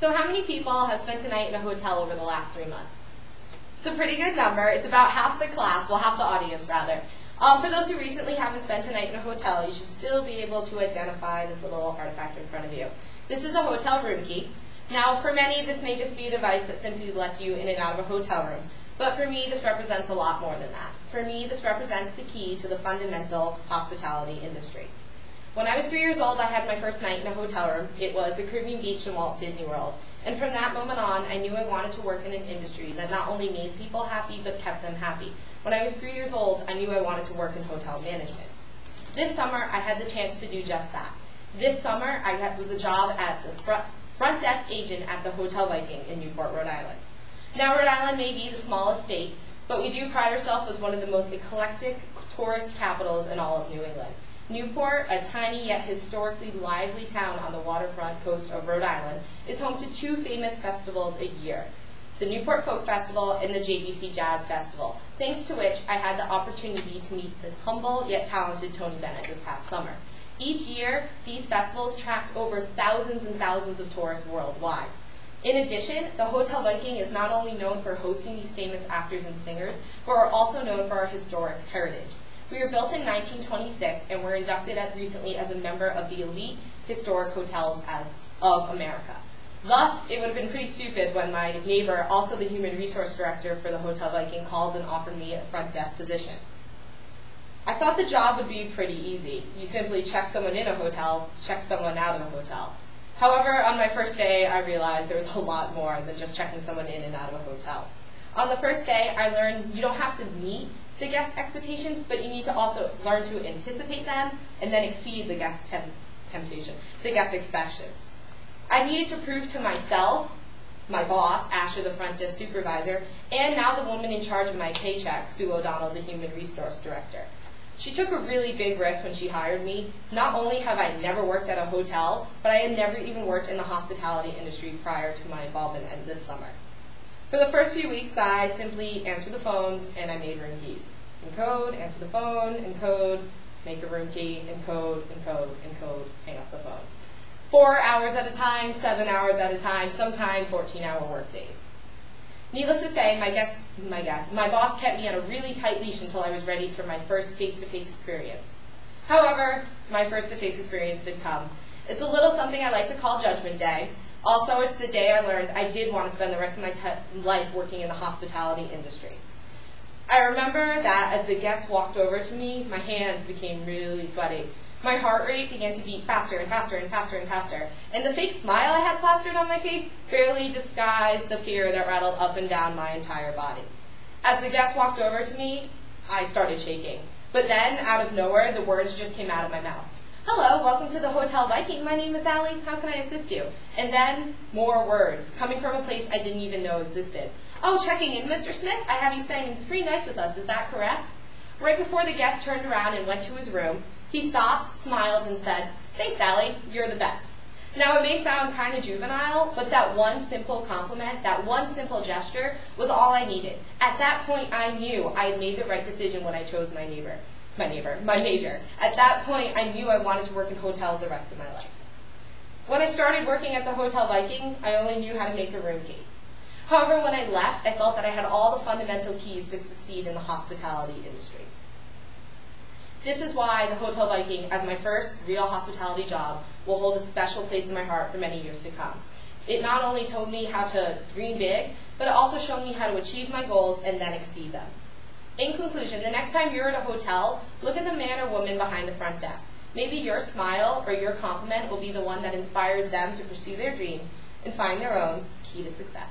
So how many people have spent a night in a hotel over the last 3 months? It's a pretty good number. It's about half the class, well, half the audience rather. For those who recently haven't spent a night in a hotel, you should still be able to identify this little artifact in front of you. This is a hotel room key. Now, for many, this may just be a device that simply lets you in and out of a hotel room. But for me, this represents a lot more than that. For me, this represents the key to the fundamental hospitality industry. When I was 3 years old, I had my first night in a hotel room. It was the Caribbean Beach in Walt Disney World. And from that moment on, I knew I wanted to work in an industry that not only made people happy, but kept them happy. When I was 3 years old, I knew I wanted to work in hotel management. This summer, I had the chance to do just that. This summer, was a job at the front desk agent at the Hotel Viking in Newport, Rhode Island. Now, Rhode Island may be the smallest state, but we do pride ourselves as one of the most eclectic tourist capitals in all of New England. Newport, a tiny yet historically lively town on the waterfront coast of Rhode Island, is home to 2 famous festivals a year, the Newport Folk Festival and the JBC Jazz Festival, thanks to which I had the opportunity to meet the humble yet talented Tony Bennett this past summer. Each year, these festivals attract over thousands and thousands of tourists worldwide. In addition, the Hotel Viking is not only known for hosting these famous actors and singers, but are also known for our historic heritage. We were built in 1926 and were inducted recently as a member of the elite historic hotels of America. Thus, it would have been pretty stupid when my neighbor, also the human resource director for the Hotel Viking, called and offered me a front desk position. I thought the job would be pretty easy. You simply check someone in a hotel, check someone out of a hotel. However, on my first day, I realized there was a lot more than just checking someone in and out of a hotel. On the first day, I learned you don't have to meet the guest expectations, but you need to also learn to anticipate them and then exceed the guest expectation. I needed to prove to myself, my boss, Asher, the front desk supervisor, and now the woman in charge of my paycheck, Sue O'Donnell, the human resource director. She took a really big risk when she hired me. Not only have I never worked at a hotel, but I had never even worked in the hospitality industry prior to my involvement in this summer. For the first few weeks, I simply answered the phones and I made room keys. Encode, answer the phone, encode, make a room key, encode, encode, encode, hang up the phone. 4 hours at a time, 7 hours at a time, sometimes 14-hour work days. Needless to say, my boss kept me on a really tight leash until I was ready for my first face-to-face experience. However, my face-to-face experience did come. It's a little something I like to call Judgment Day. Also, it's the day I learned I did want to spend the rest of my life working in the hospitality industry. I remember that as the guests walked over to me, my hands became really sweaty. My heart rate began to beat faster and faster and faster and faster, and the fake smile I had plastered on my face barely disguised the fear that rattled up and down my entire body. As the guests walked over to me, I started shaking. But then, out of nowhere, the words just came out of my mouth. "Hello, welcome to the Hotel Viking. My name is Allie. How can I assist you?" And then, more words, coming from a place I didn't even know existed. "Oh, checking in, Mr. Smith. I have you staying 3 nights with us. Is that correct?" Right before the guest turned around and went to his room, he stopped, smiled, and said, "Thanks, Allie. You're the best." Now, it may sound kind of juvenile, but that one simple compliment, that one simple gesture, was all I needed. At that point, I knew I had made the right decision when I chose my major. At that point, I knew I wanted to work in hotels the rest of my life. When I started working at the Hotel Viking, I only knew how to make a room key. However, when I left, I felt that I had all the fundamental keys to succeed in the hospitality industry. This is why the Hotel Viking, as my first real hospitality job, will hold a special place in my heart for many years to come. It not only told me how to dream big, but it also showed me how to achieve my goals and then exceed them. In conclusion, the next time you're at a hotel, look at the man or woman behind the front desk. Maybe your smile or your compliment will be the one that inspires them to pursue their dreams and find their own key to success.